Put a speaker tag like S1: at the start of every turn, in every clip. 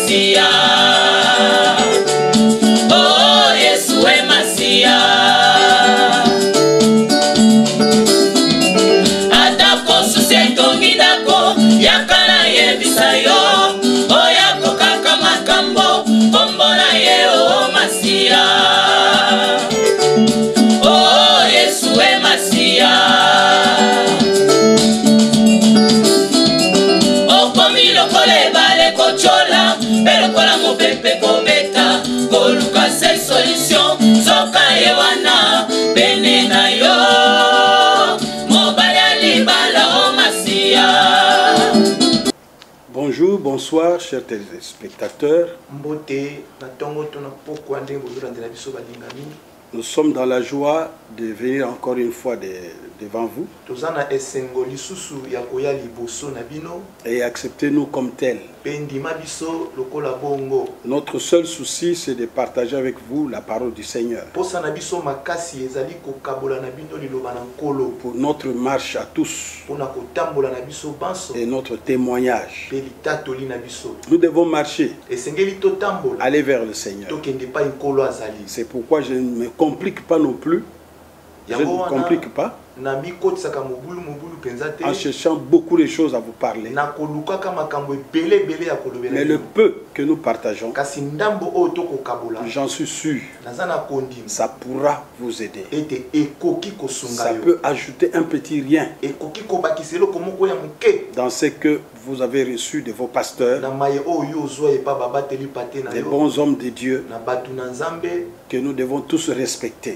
S1: Masia. Oh Yesu e Masia. Atako susento ngidako yakana yebisa yo. Oh yako kaka makambo kombona ye oh Masia. Oh Yesu e Masia. Kole bale kochola, pero kola mo pepe kometa, koluka se solution, zoka yewana, benena yo, mo bale bala o Masia.
S2: Bonjour, bonsoir, chers téléspectateurs.
S3: Mbote na tongo tona poko ande bozura ndela biso balingami.
S2: Nous sommes dans la joie de venir encore une fois devant vous
S3: Tozana esengoli susu ya koya liboso na bino
S2: et acceptez-nous comme tels.
S3: pendima biso lokola bongo.
S2: Notre seul souci, c'est de partager avec vous la parole du Seigneur.
S3: Posa na biso makasi ezali kokabola na bino liloba na nkolo.
S2: Pour notre marche à tous
S3: Pona kotambola na biso banso.
S2: et notre témoignage.
S3: Pelitatoli na biso.
S2: Nous devons marcher,
S3: Esengeli totambola.
S2: aller vers le Seigneur.
S3: Tokende pa nkolo azali.
S2: C'est pourquoi je ne me complique pas non plus. Je ne me complique pas en cherchant beaucoup de choses à vous parler. Mais le peu que nous partageons, j'en suis sûr, ça pourra vous aider. Ça peut ajouter un petit rien dans ce que vous avez reçu de vos pasteurs, des bons hommes de Dieu que nous devons tous respecter.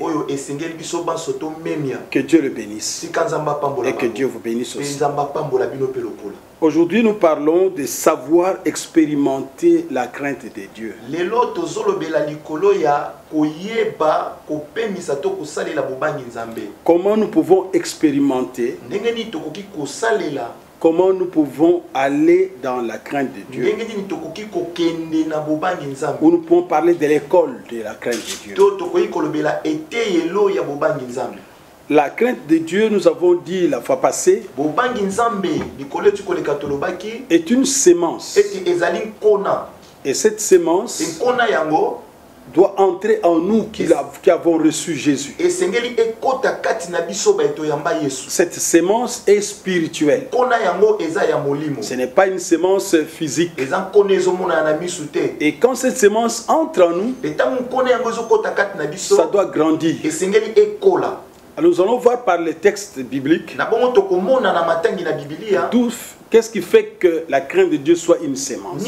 S2: Que Dieu le bénisse et que Dieu vous bénisse aussi. Aujourd'hui, nous parlons de savoir expérimenter la crainte de Dieu. Comment nous pouvons expérimenter, comment nous pouvons aller dans la crainte de Dieu. Ou nous pouvons parler de l'école de la crainte de Dieu. La crainte de Dieu, nous avons dit la fois passée, est une sémence. Et cette sémence doit entrer en nous qui avons reçu Jésus. Cette sémence est spirituelle. Ce n'est pas une sémence physique. Et quand cette sémence entre en nous, ça doit grandir. Alors nous allons voir par les textes bibliques qu'est-ce qui fait que la crainte de Dieu soit une sémence.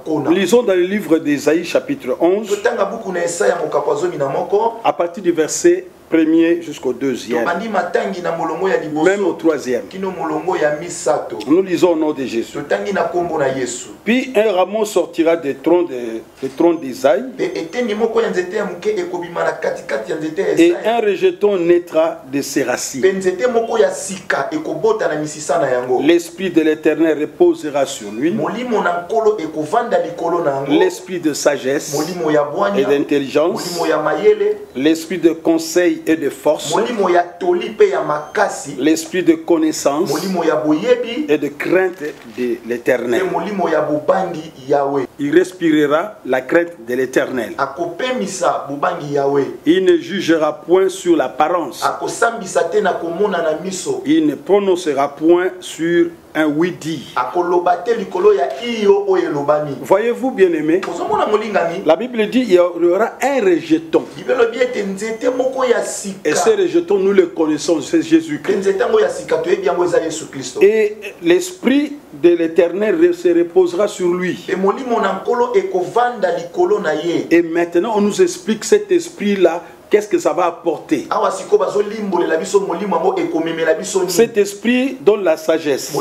S2: Nous lisons dans le livre d'Ésaïe chapitre 11 à partir du verset 1er jusqu'au 2e, même au 3e. Nous lisons au nom de Jésus. Puis un rameau sortira des troncs d'Ésaïe et un rejeton naîtra de ses racines. L'Esprit de l'Éternel reposera sur lui, l'Esprit de sagesse et d'intelligence, l'Esprit de conseil et de force, l'esprit de connaissance et de crainte de l'Éternel. Il respirera la crainte de l'Éternel. Il ne jugera point sur l'apparence. Il ne prononcera point sur un oui-dit. Voyez-vous, bien-aimés, la Bible dit qu'il y aura un rejeton. Et ce rejeton, nous le connaissons, c'est Jésus-Christ. Et l'Esprit de l'Éternel se reposera sur lui. Et maintenant, on nous explique cet esprit-là. Qu'est-ce que ça va apporter? Cet esprit donne la sagesse,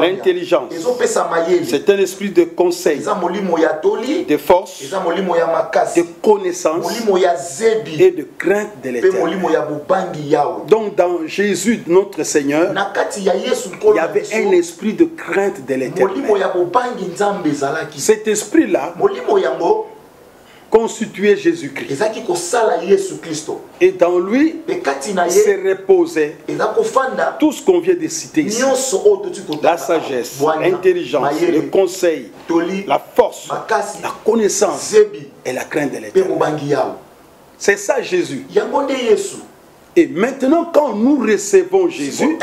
S2: l'intelligence. C'est un esprit de conseil, de force, de connaissance et de crainte de l'Éternel. Donc dans Jésus, notre Seigneur, il y avait un esprit de crainte de l'Éternel. Cet esprit-là constituait Jésus-Christ. Et dans lui se reposait tout ce qu'on vient de citer ici. La sagesse, l'intelligence, le conseil, la force, la connaissance et la crainte de l'Éternel. C'est ça Jésus. Et maintenant, quand nous recevons Jésus,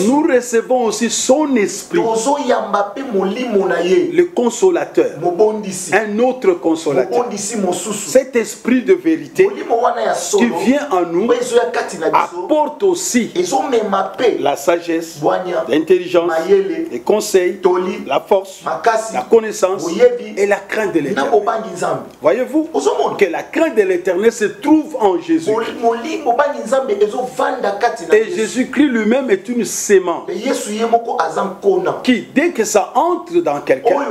S2: nous recevons aussi son esprit, le consolateur, un autre consolateur. Cet esprit de vérité qui vient en nous apporte aussi la sagesse, l'intelligence, les conseils, la force, la connaissance et la crainte de l'Éternel. Voyez-vous que la crainte de l'Éternel se trouve en Jésus. Et Jésus-Christ lui-même est une sémence qui, dès que ça entre dans quelqu'un,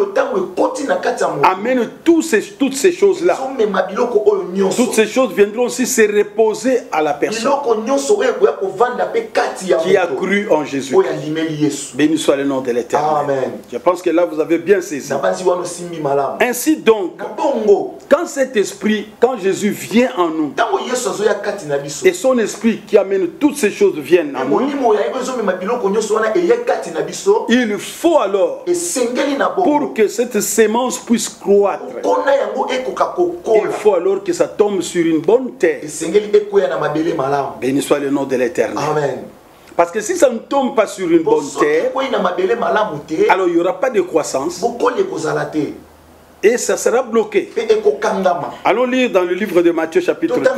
S2: amène toutes ces choses-là. Toutes ces choses viendront aussi se reposer à la personne qui a cru en Jésus. Béni soit le nom de l'Éternel. Je pense que là vous avez bien saisi. Ainsi donc, quand cet esprit, quand Jésus vient en nous, et son esprit qui amène toutes ces choses viennent en nous, il faut alors, pour que cette sémence puisse croître, il faut alors que ça tombe sur une bonne terre. Béni soit le nom de l'Éternel. Parce que si ça ne tombe pas sur une bonne terre, alors il n'y aura pas de croissance. Et ça sera bloqué. Allons lire dans le livre de Matthieu chapitre 13.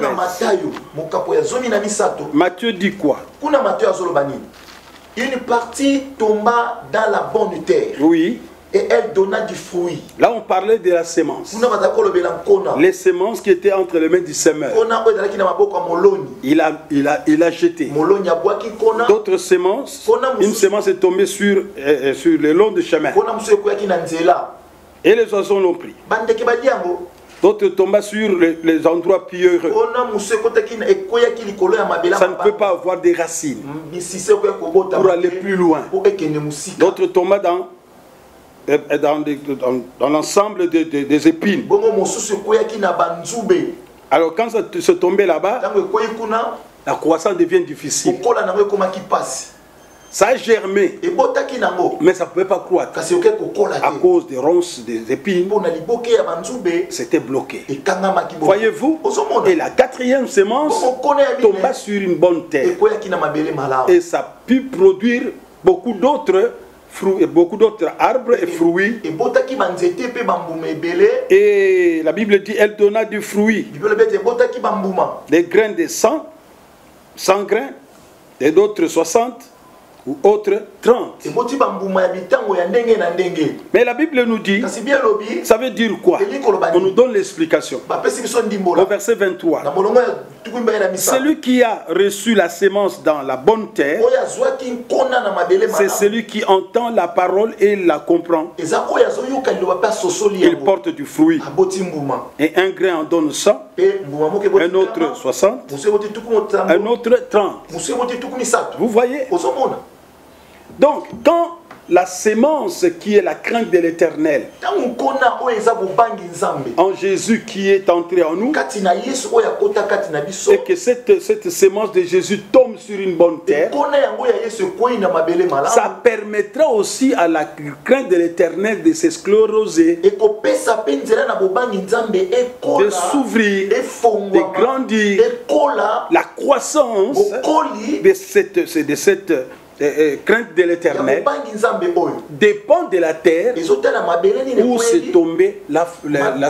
S2: Matthieu dit quoi?
S3: Une partie tomba dans la bonne terre.
S2: Oui.
S3: Et elle donna du fruit.
S2: Là on parlait de la sémence. Les semences qui étaient entre les mains du semeur. Il a jeté. D'autres semences, une semence est tombée sur le long du chemin. Et les oiseaux l'ont pris. D'autres tombent sur les endroits pierreux. Ça ne peut pas avoir des racines pour aller plus loin. D'autres tombent dans l'ensemble des épines. Alors quand ça se tombait là-bas, la croissance devient difficile. Ça a germé, mais ça ne pouvait pas croître à cause des ronces, des épines. C'était bloqué. Voyez-vous? Et la quatrième semence tomba sur une bonne terre. Et ça a pu produire beaucoup d'autres fruits, beaucoup d'autres arbres et fruits. Et la Bible dit elle donna du fruit. Des grains de 100 grains, et d'autres 60. Ou autres 30. Mais la Bible nous dit, ça veut dire quoi? On nous donne l'explication. Au verset 23. Celui qui a reçu la sémence dans la bonne terre, c'est celui qui entend la parole et la comprend. Il porte du fruit. Et un grain en donne 100, un autre 60, un autre 30. Vous voyez? Donc, quand la sémence qui est la crainte de l'Éternel en Jésus qui est entré en nous, et que cette sémence de Jésus tombe sur une bonne terre, ça permettra aussi à la crainte de l'Éternel de se scléroser, de s'ouvrir, de grandir. La croissance de cette crainte de l'Éternel dépend de la terre où s'est tombée la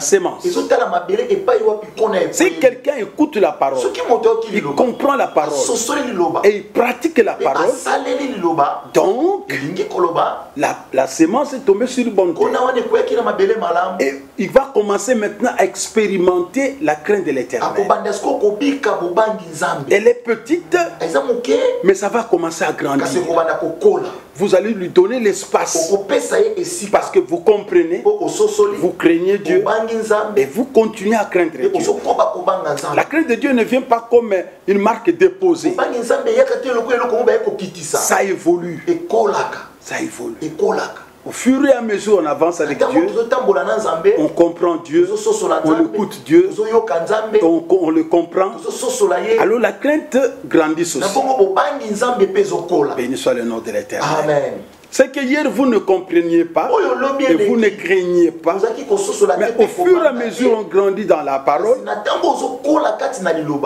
S2: sémence. Si quelqu'un écoute la parole, il comprend la parole et il pratique la parole, donc la sémence est tombée sur une bonne terre. Et il va commencer maintenant à expérimenter la crainte de l'Éternel. Elle est petite, mais ça va commencer à grandir. Vous allez lui donner l'espace parce que vous comprenez, vous craignez Dieu et vous continuez à craindre Dieu. La crainte de Dieu ne vient pas comme une marque déposée. Ça évolue. Ça évolue. Au fur et à mesure on avance avec Dieu, on comprend Dieu, on écoute Dieu, on le comprend. Alors la crainte grandit aussi. Béni soit le nom de l'Éternel.
S3: Amen.
S2: C'est que hier vous ne compreniez pas et vous ne craignez pas, mais au fur et à mesure on grandit dans la parole,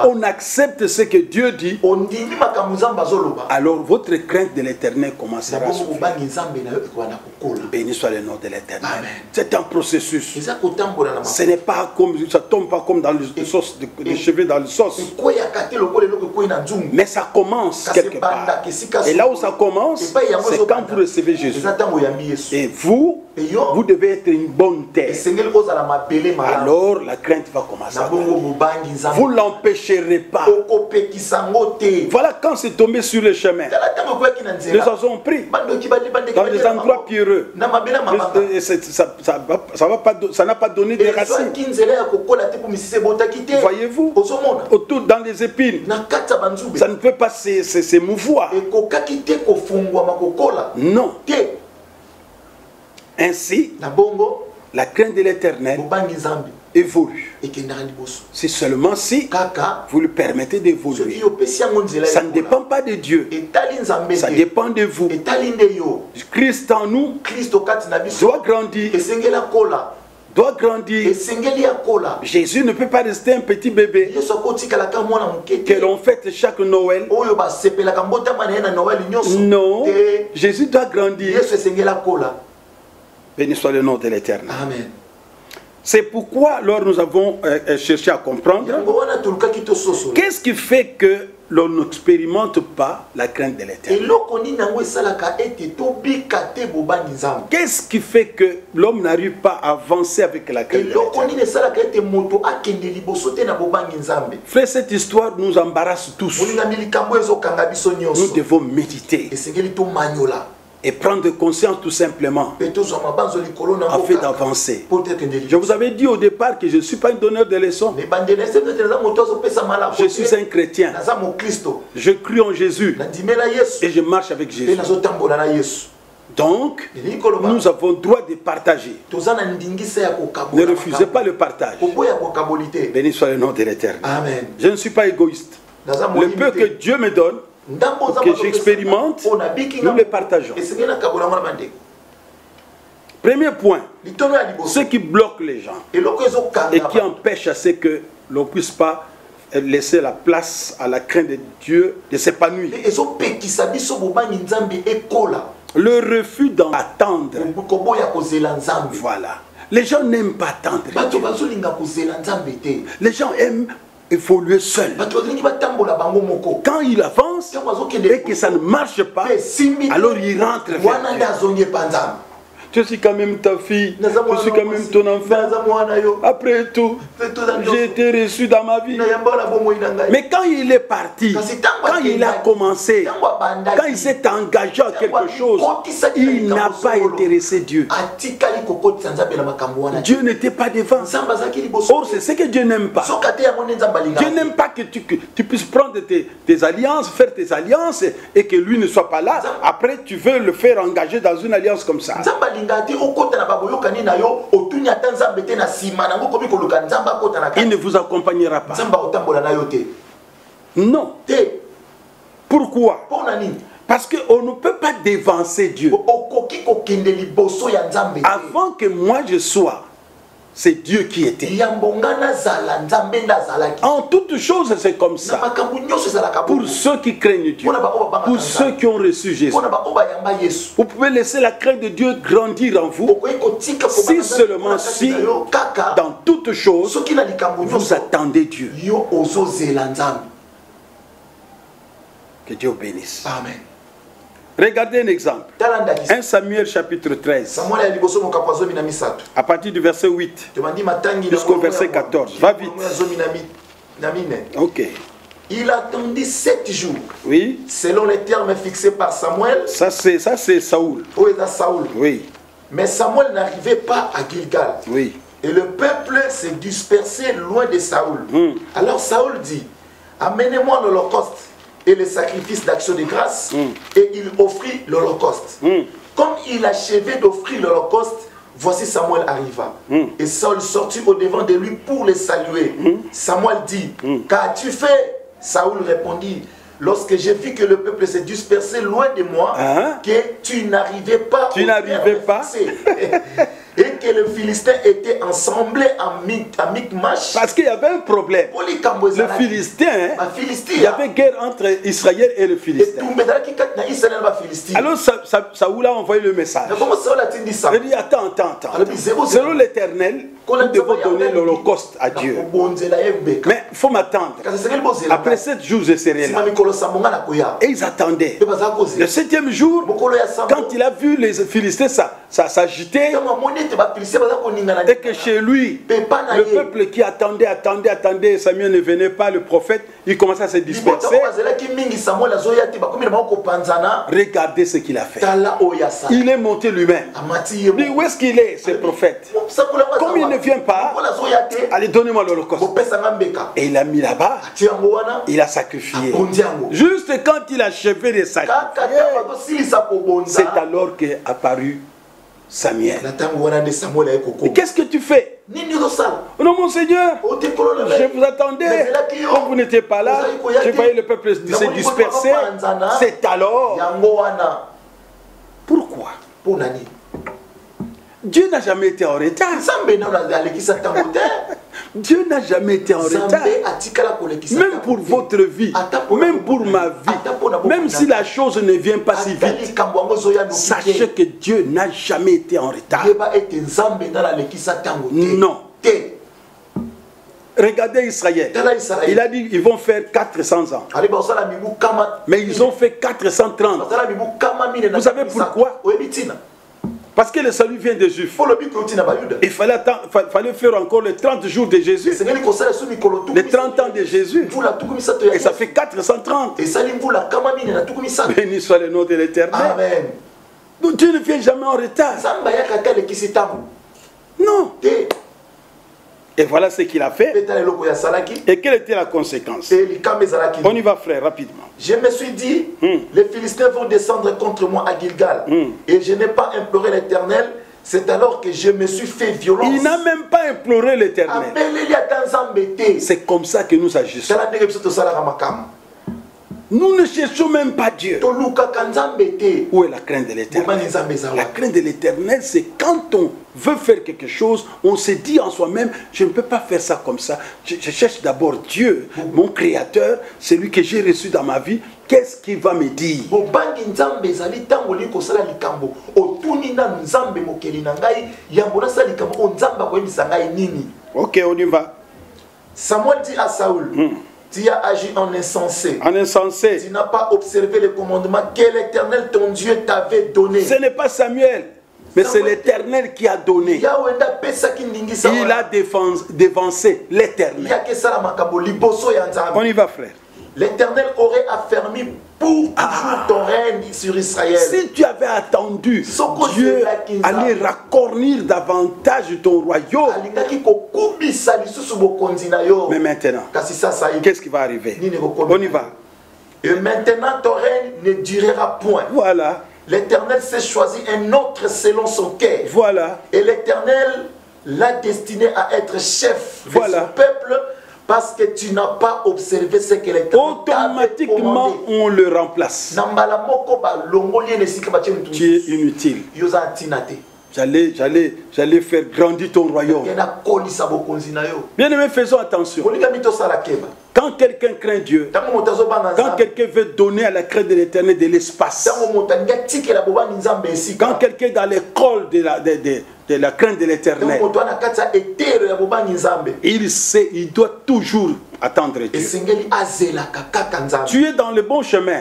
S2: on accepte ce que Dieu dit, alors votre crainte de l'Éternel commencera à s'ouvrir. Béni soit le nom de l'Éternel. C'est un processus. Ce n'est pas comme, ça tombe pas comme dans le sauce, les cheveux dans le sauce. Mais ça commence quelque part. Et là où ça commence, c'est quand vous recevez Jésus. Et vous devez être une bonne terre. Alors la crainte va commencer. Vous ne l'empêcherez pas. Voilà quand c'est tombé sur le chemin. Les oiseaux ont pris dans des endroits pierreux. Ça n'a pas donné de racines. Voyez-vous, autour dans les épines, ça ne peut pas s'émouvoir. Non. Ainsi, la crainte de l'Éternel évolue. C'est seulement si vous lui permettez d'évoluer. Ça ne dépend pas de Dieu. Ça dépend de vous. Christ en nous doit grandir. Jésus ne peut pas rester un petit bébé que l'on fête chaque Noël. Non, Jésus doit grandir. Béni soit le nom de l'Éternel. C'est pourquoi alors nous avons cherché à comprendre qu'est-ce qui fait que l'on n'expérimente pas la crainte de l'Éternel. Qu'est-ce qui fait que l'homme n'arrive pas à avancer avec la crainte de l'Éternel? Frère, cette histoire nous embarrasse tous. Nous devons méditer et prendre conscience tout simplement afin d'avancer. Je vous avais dit au départ que je ne suis pas un donneur de leçons. Je suis un chrétien. Je crie en Jésus et je marche avec Jésus. Donc, nous avons droit de partager. Ne refusez pas le partage. Béni soit le nom de l'Éternel. Je ne suis pas égoïste. Le peu que Dieu me donne, que j'expérimente, nous les partageons. Premier point, ce qui bloque les gens et qui empêche à ce que l'on ne puisse pas laisser la place à la crainte de Dieu de s'épanouir. Le refus d'attendre. Voilà. Les gens n'aiment pas attendre. Les gens aiment évoluer seul. Quand il avance et que ça ne marche pas, alors il rentre vers Dieu. Je suis quand même ta fille, je suis quand même ton enfant. Après tout, j'ai été reçu dans ma vie. Mais quand il est parti, quand il a commencé, quand il s'est engagé à quelque chose, il n'a pas intéressé Dieu. Dieu n'était pas devant. Or, c'est ce que Dieu n'aime pas. Dieu n'aime pas que tu puisses prendre tes alliances, faire tes alliances et que lui ne soit pas là. Après, tu veux le faire engager dans une alliance comme ça. Il ne vous accompagnera pas. Non. Pourquoi? Parce qu'on ne peut pas dévancer Dieu. Avant que moi je sois, c'est Dieu qui était. En toutes choses, c'est comme ça. Pour ceux qui craignent Dieu, pour ceux qui ont reçu Jésus, vous pouvez laisser la crainte de Dieu grandir en vous, si seulement si, dans toutes choses, vous attendez Dieu. Que Dieu bénisse.
S3: Amen.
S2: Regardez un exemple. 1 Samuel chapitre 13. À partir du verset 8 jusqu'au verset 14. Va vite. Ok.
S3: Il attendit 7 jours.
S2: Oui.
S3: Selon les termes fixés par Samuel.
S2: Ça c'est Saoul.
S3: Oui, c'est Saoul.
S2: Oui.
S3: Mais Samuel n'arrivait pas à Gilgal.
S2: Oui.
S3: Et le peuple s'est dispersé loin de Saoul. Alors Saoul dit, amenez-moi l'holocauste et les sacrifices d'action de grâce. Et il offrit l'holocauste. comme il achevait d'offrir l'holocauste, voici Samuel arriva. Et Saul sortit au-devant de lui pour le saluer. Samuel dit, qu'as-tu fait? Saül répondit, lorsque j'ai vu que le peuple s'est dispersé loin de moi, que tu n'arrivais pas.
S2: Tu n'arrivais pas.
S3: Et que les Philistins étaient ensemble à Michmash.
S2: Parce qu'il y avait un problème. Le Philistin, il y avait guerre entre Israël et le Philistin. Alors Saoul a envoyé le message. Il dit, attends. Selon l'Éternel, nous devons donner l'holocauste à Dieu. Mais il faut m'attendre. Après 7 jours, je serai là. Et ils attendaient. Le 7e jour, quand il a vu les Philistins s'agiter, et que chez lui, le peuple qui attendait, Samuel ne venait pas, le prophète, il commençait à se disperser. Regardez ce qu'il a fait. Il est monté lui-même. Il dit, où est-ce qu'il est, ce prophète? Comme il ne vient pas, allez, donnez-moi l'holocauste. Et il a mis là-bas, il a sacrifié. Juste quand il a achevé de sacrifier, c'est alors qu'est apparu Samuel. Et qu'est-ce que tu fais? Non, mon Seigneur, je vous attendais. Comme vous n'étiez pas là, je voyais le peuple se disperser. C'est alors. Pourquoi? Dieu n'a jamais été en retard. Dieu n'a jamais été en retard. Même pour votre vie, même pour ma vie, même si la chose ne vient pas si vite, sachez que Dieu n'a jamais été en retard. Non. Regardez Israël. Il a dit qu'ils vont faire 400 ans. Mais ils ont fait 430. Vous savez pourquoi? Parce que le salut vient des Juifs. Il fallait faire encore les 30 jours de Jésus. Les 30 ans de Jésus. Et ça fait 430. Béni soit le nom de l'Éternel. Donc Dieu ne vient jamais en retard. Non. Et voilà ce qu'il a fait. Et quelle était la conséquence? On y va, frère, rapidement.
S3: Je me suis dit, les Philistins vont descendre contre moi à Gilgal. Et je n'ai pas imploré l'Éternel. C'est alors que je me suis fait violence.
S2: Il n'a même pas imploré l'Éternel. C'est comme ça que nous agissons. Nous ne cherchons même pas Dieu. Où est la crainte de l'Éternel? La crainte de l'Éternel, c'est quand on veut faire quelque chose, on se dit en soi-même, je ne peux pas faire ça comme ça. Je cherche d'abord Dieu, mon Créateur, celui que j'ai reçu dans ma vie. Qu'est-ce qu'il va me dire? Ok, on y va.
S3: Samuel dit à Saül, tu as agi en insensé.
S2: En insensé.
S3: Tu n'as pas observé le commandement que l'Éternel ton Dieu t'avait donné.
S2: Ce n'est pas Samuel, mais c'est l'Éternel qui a donné. Il a dévancé l'Éternel. On y va, frère.
S3: L'Éternel aurait affermi pour toujours ton règne sur Israël.
S2: Si tu avais attendu, Dieu allait raccornir davantage ton royaume. Mais maintenant, qu'est-ce qui va arriver? On y va.
S3: Et maintenant ton règne ne durera point.
S2: Voilà.
S3: L'Éternel s'est choisi un autre selon son cœur.
S2: Voilà.
S3: Et l'Éternel l'a destiné à être chef de son peuple. Parce que tu n'as pas observé ce que l'Éternel
S2: automatiquement on le remplace. Tu es inutile. J'allais faire grandir ton royaume. Bien aimé, faisons attention. Quand quelqu'un craint Dieu, quand quelqu'un veut donner à la crainte de l'Éternel de l'espace, quand quelqu'un est dans l'école de la crainte de l'Éternel, il sait, il doit toujours attendre Dieu. Tu es dans le bon chemin.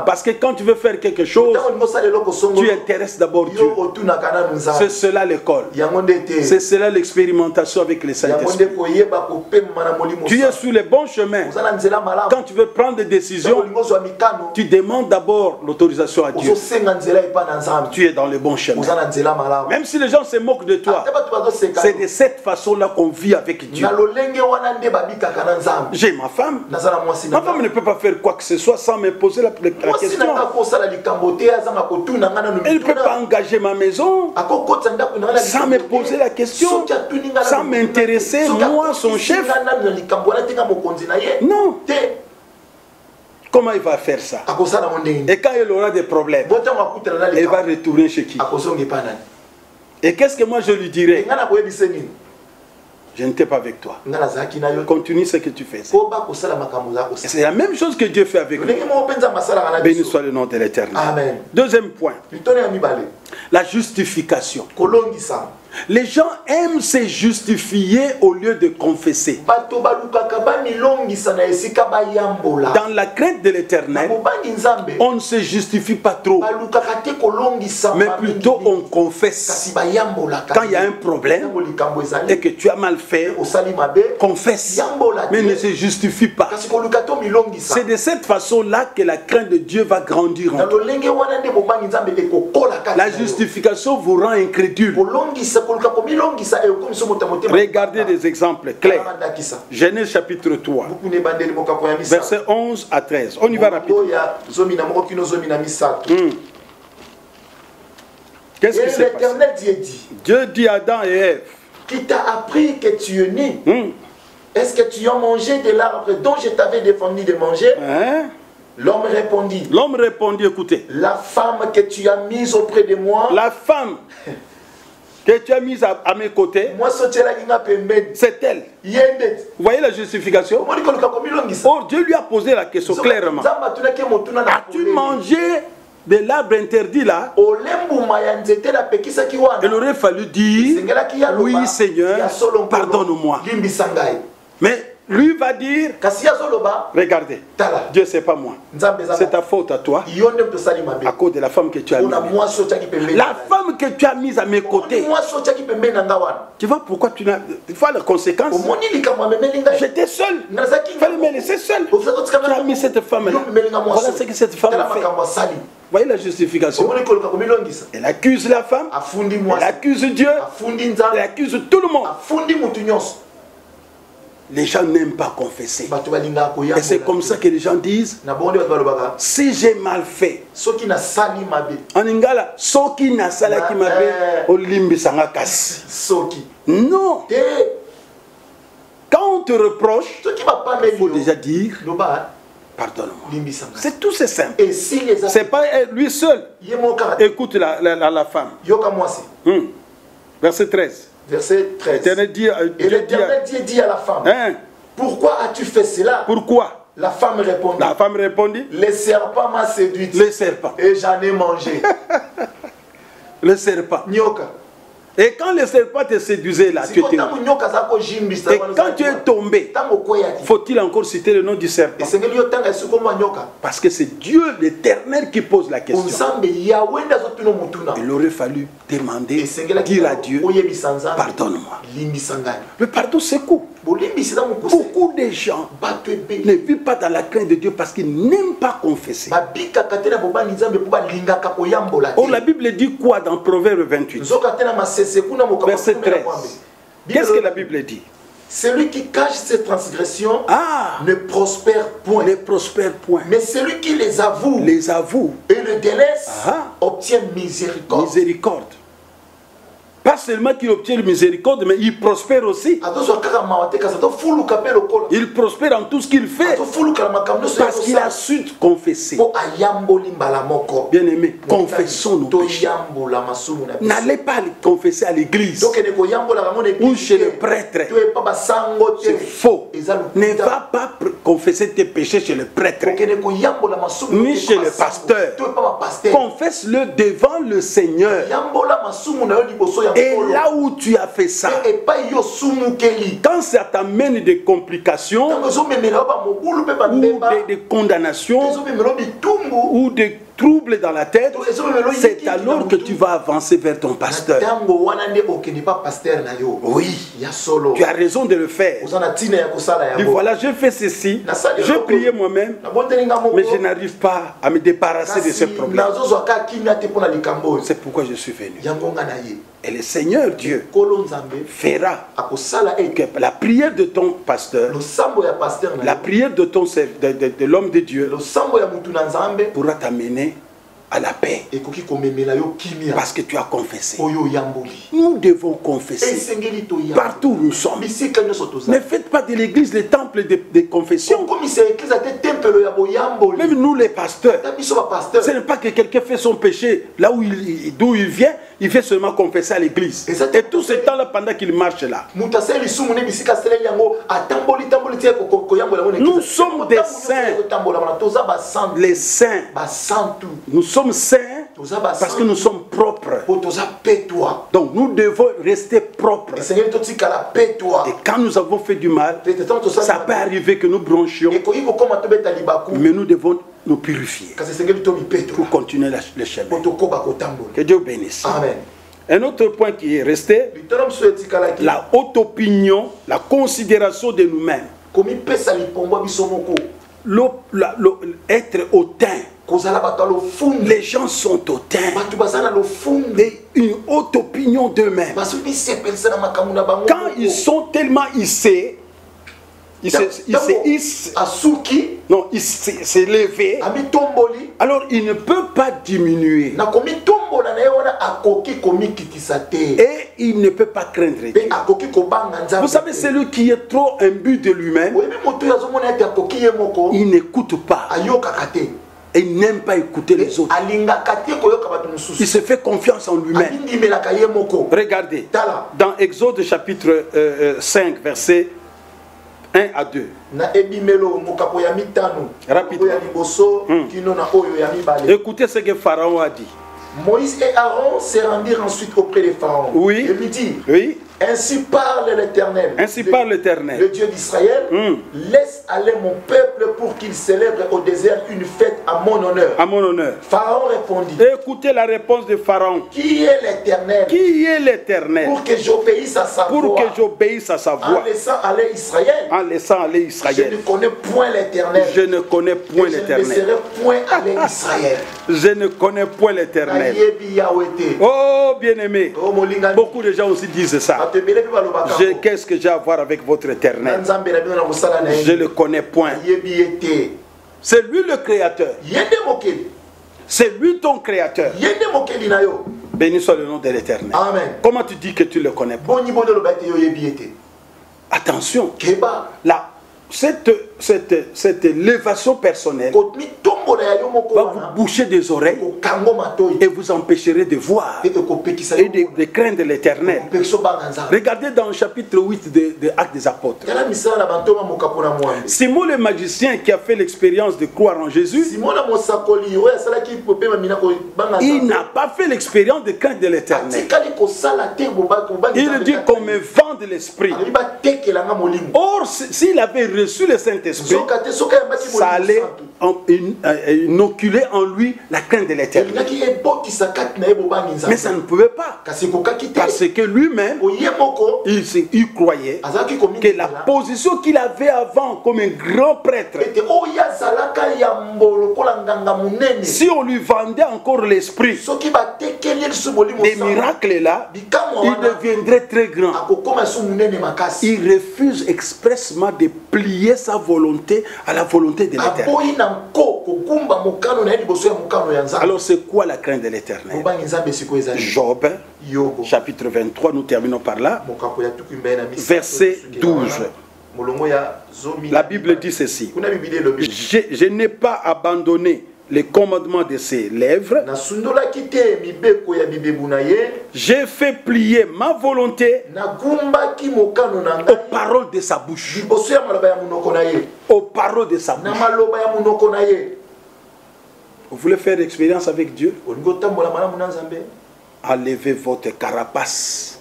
S2: Parce que quand tu veux faire quelque chose, tu intéresses d'abord Dieu. C'est cela l'école. C'est cela l'expérimentation avec les Saint-Esprit. Tu es sous les bon chemin, quand tu veux prendre des décisions, tu demandes d'abord l'autorisation à Dieu. Tu es dans le bon chemin. Même si les gens se moquent de toi, c'est de cette façon-là qu'on vit avec Dieu. J'ai ma femme. Ma femme ne peut pas faire quoi que ce soit sans me poser la question. Elle ne peut pas engager ma maison sans me poser la question, sans m'intéresser, moi, son chef. Non. Comment il va faire ça? Et quand il aura des problèmes, il va retourner chez qui? Et qu'est-ce que moi je lui dirais? Je n'étais pas avec toi. Continue ce que tu fais. C'est la même chose que Dieu fait avec nous. Béni soit le nom de l'Éternel. Deuxième point. La justification. Les gens aiment se justifier au lieu de confesser. Dans la crainte de l'Éternel, on ne se justifie pas trop, mais plutôt on confesse. Quand il y a un problème et que tu as mal fait, confesse, mais ne se justifie pas. C'est de cette façon-là que la crainte de Dieu va grandir en toi. La justification vous rend incrédule. Regardez des exemples clairs. Genèse chapitre 3, verset 11 à 13. On y va rapidement. Qu'est-ce qui s'est passé? Dieu dit à Adam et Ève,
S3: qui t'a appris que tu es né? Est-ce que tu as mangé de l'arbre dont je t'avais défendu de manger? L'homme répondit.
S2: L'homme répondit, écoutez.
S3: La femme que tu as mise auprès de moi.
S2: La femme que tu as mise à mes côtés, c'est elle. Vous voyez la justification? Or, Dieu lui a posé la question clairement. As-tu mangé de l'arbre interdit là? Il aurait fallu dire, oui Seigneur, pardonne-moi. Mais lui va dire, regardez, Dieu c'est pas moi, c'est ta faute à toi, à cause de la femme que tu as mise. La femme que tu as mise à mes côtés. Tu vois pourquoi tu n'as... Tu vois la conséquence? J'étais seul, il fallait me laisser seul. Tu as mis cette femme là. Voilà ce que cette femme a fait. Vous voyez la justification? Elle accuse la femme, elle accuse Dieu, elle accuse tout le monde. Les gens n'aiment pas confesser. Et c'est comme ça que les gens disent, si j'ai mal fait, en ingala, soki na salaki mabe, olimbi sanga kasi. Non. Quand on te reproche, il faut déjà dire, pardonne-moi. C'est tout, c'est simple. C'est pas lui seul. Écoute la femme. Verset 13.
S3: Verset 13. L'Éternel dit à la femme, pourquoi as-tu fait cela?
S2: Pourquoi?
S3: La femme répondit.
S2: La femme répondit.
S3: Le serpent m'a séduite.
S2: Le serpent.
S3: Et j'en ai mangé.
S2: Le serpent.
S3: Nyoka.
S2: Et quand le serpent te séduisait là, tu étais. Et quand tu es tombé, faut-il encore citer le nom du serpent? Parce que c'est Dieu l'Éternel qui pose la question. Il aurait fallu demander, dire à Dieu, pardonne-moi. Le pardon c'est quoi? Beaucoup de gens ne vivent pas dans la crainte de Dieu parce qu'ils n'aiment pas confesser. Or la Bible dit quoi dans Proverbe 28? Verset 13. Qu'est-ce que la Bible dit?
S3: Celui qui cache ses transgressions ne prospère point.
S2: Ne prospère point.
S3: Mais celui qui les avoue et le délaisse obtient miséricorde.
S2: Miséricorde. Pas seulement qu'il obtient la miséricorde, mais il prospère aussi. Il prospère en tout ce qu'il fait. Parce qu'il a su confesser. Bien aimé, confessons nos péchés. N'allez pas confesser à l'église ou chez le prêtre. C'est faux. Ne va pas confesser tes péchés chez le prêtre ni chez le pasteur. Confesse-le devant le Seigneur. Et là où tu as fait ça, quand ça t'amène des complications, ou des condamnations, ou des trouble dans la tête, c'est alors que tu vas avancer vers ton pasteur. Oui, tu as raison de le faire. Dis voilà, je fais ceci, je priais moi-même, mais je n'arrive pas à me débarrasser de ce problème. C'est pourquoi je suis venu. Et le Seigneur Dieu fera que la prière de ton pasteur, la prière de l'homme de Dieu pourra t'amener à la paix. Parce que tu as confessé. Nous devons confesser partout où nous sommes. Ne faites pas de l'église le temple de confession. Même nous les pasteurs, ce n'est pas que quelqu'un fait son péché là d'où il vient, il fait seulement confesser à l'église. Et tout ce temps là pendant qu'il marche là. Nous sommes des saints. Les saints. Nous sommes saints parce que nous sommes propres. Donc nous devons rester propres. Et quand nous avons fait du mal, ça peut arriver que nous bronchions, mais nous devons nous purifier pour continuer le chemin. Que Dieu bénisse.
S3: Amen.
S2: Un autre point qui est resté, la haute opinion, la considération de nous-mêmes. Être hautain. Les gens sont hautains et une haute opinion d'eux-mêmes. Quand ils sont tellement hissés, ils s'est levé, alors il ne peut pas diminuer et il ne peut pas craindre Dieu. Vous savez, celui qui est trop imbu de lui-même, il n'écoute pas et il n'aime pas écouter les autres. Il se fait confiance en lui-même. Regardez, dans Exode chapitre 5, versets 1 à 2. Écoutez ce que Pharaon a dit.
S3: Moïse et Aaron se rendirent ensuite auprès de Pharaon.
S2: Oui.
S3: Et lui dit,
S2: oui.
S3: Ainsi parle l'Éternel.
S2: Ainsi parle l'Éternel.
S3: Le Dieu d'Israël. Laisse aller mon peuple pour qu'il célèbre au désert une fête à mon honneur.
S2: À mon honneur.
S3: Pharaon répondit.
S2: Écoutez la réponse de Pharaon.
S3: Qui est l'Éternel?
S2: Qui est l'Éternel?
S3: Pour que j'obéisse à sa voix.
S2: Pour que j'obéisse à sa voix.
S3: En laissant aller Israël.
S2: En laissant aller Israël.
S3: Je ne connais point l'Éternel.
S2: Je ne connais point l'Éternel.
S3: Je ne laisserai point aller Israël.
S2: Je ne connais point l'Éternel. Oh bien-aimé. Beaucoup de gens aussi disent ça. Qu'est-ce que j'ai à voir avec votre Éternel? Je ne le connais point. C'est lui le Créateur. C'est lui ton Créateur. Béni soit le nom de l'Éternel. Comment tu dis que tu le connais pas? Attention. Là, cette élévation personnelle va vous boucher des oreilles et vous empêcherez de voir et de craindre l'Éternel. Regardez dans le chapitre 8 de Actes des Apôtres. Simon le magicien qui a fait l'expérience de croire en Jésus, il n'a pas fait l'expérience de craindre l'Éternel. Il dit qu'on me vende l'esprit. Or, s'il avait reçu le Saint-Esprit, ça allait inoculer en lui la crainte de l'Éternel. Mais ça ne pouvait pas. Parce que lui-même, il croyait que la position qu'il avait avant comme un grand prêtre, si on lui vendait encore l'esprit, des miracles là, il deviendrait très grand. Il refuse expressement de plier sa volonté à la volonté de l'Éternel. Alors c'est quoi la crainte de l'Éternel? Job, chapitre 23, nous terminons par là, verset 12. La Bible dit ceci: je n'ai pas abandonné les commandements de ses lèvres, j'ai fait plier ma volonté aux paroles de sa bouche. Aux paroles de sa bouche. Vous voulez faire l'expérience avec Dieu? Enlevez votre carapace,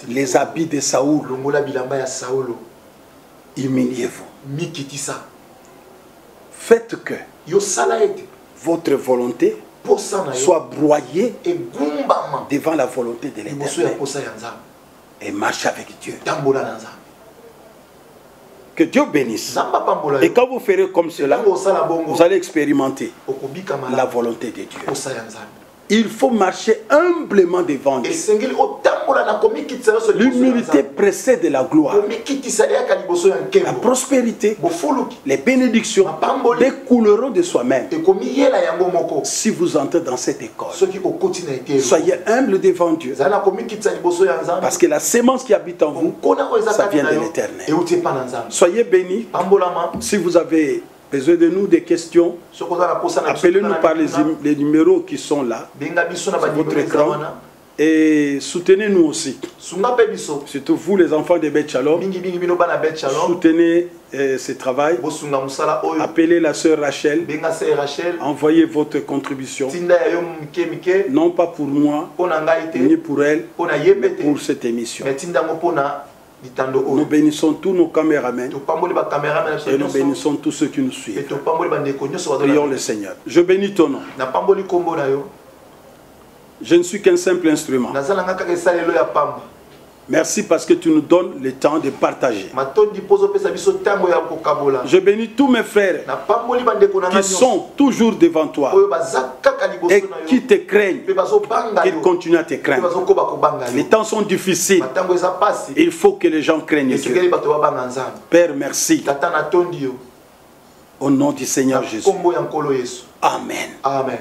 S2: les habits de Saoul, humiliez-vous. Faites que votre volonté soit broyée devant la volonté de l'Éternel et marche avec Dieu. Que Dieu bénisse. Et quand vous ferez comme cela, vous allez expérimenter la volonté de Dieu. Il faut marcher humblement devant Dieu. L'humilité précède la gloire. La prospérité, les bénédictions découleront de soi-même. Si vous entrez dans cette école, soyez humble devant Dieu. Parce que la sémence qui habite en vous, ça vient de l'Éternel. Soyez bénis. Si vous avez besoin de nous, des questions, appelez-nous par les numéros qui sont là, sur votre écran. Et soutenez-nous aussi. Surtout vous, les enfants de Beth Shalom. Soutenez ce travail. Appelez la sœur Rachel. Envoyez votre contribution. Non pas pour moi, ni pour elle, mais pour cette émission. Nous bénissons tous nos caméramens et nous bénissons tous ceux qui nous suivent. Prions le Seigneur. Je bénis ton nom. Je ne suis qu'un simple instrument. Merci parce que tu nous donnes le temps de partager. Je bénis tous mes frères qui sont toujours devant toi et qui te craignent, qu'ils continuent à te craindre. Les temps sont difficiles. Il faut que les gens craignent Dieu. Père, merci. Au nom du Seigneur Jésus. Amen.
S3: Amen.